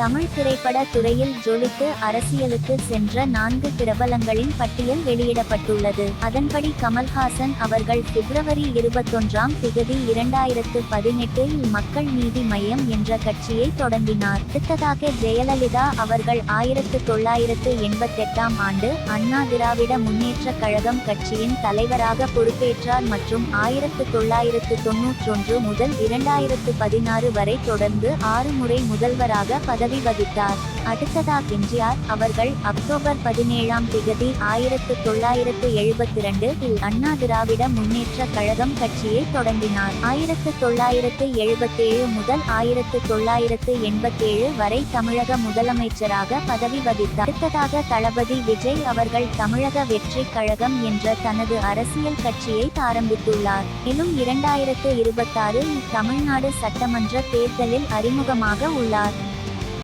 தமிழ் திரைப்பட துறையில் ஜொலித்து அரசியலுக்கு சென்ற 4 பிரபலங்களின் பட்டியல் வெளியிடப்பட்டுள்ளது. அதன்படி கமல்ஹாசன் அவர்கள் பிப்ரவரி 21ஆம் திகதி 2018இல் மக்கள் நீதி மய்யம் என்ற கட்சியை தொடங்கினார். அடுத்ததாக ஜெயலலிதா அவர்கள் 1988ஆம் ஆண்டு அண்ணா திராவிட முன்னேற்ற கழகம் கட்சியின் தலைவராக பொறுப்பேற்றார் மற்றும் 1991 முதல் 2016 வரை தொடர்ந்து 6 முறை முதல்வராக பதவி வகித்தார். அடுத்ததாக எம்ஜிஆர் அவர்கள் அக்டோபர் 17ஆம் திகதி 1972இல் அண்ணா திராவிட முன்னேற்ற கழகம் கட்சியை தொடங்கினார். 1977 முதல் 1987 வரை தமிழக முதலமைச்சராக பதவி வகித்தார். அடுத்ததாக தளபதி விஜய் அவர்கள் தமிழக வெற்றி கழகம் என்ற தனது அரசியல் கட்சியை ஆரம்பித்துள்ளார். மேலும் 2026 தமிழ்நாடு சட்டமன்ற தேர்தலில் அறிமுகமாக உள்ளார்.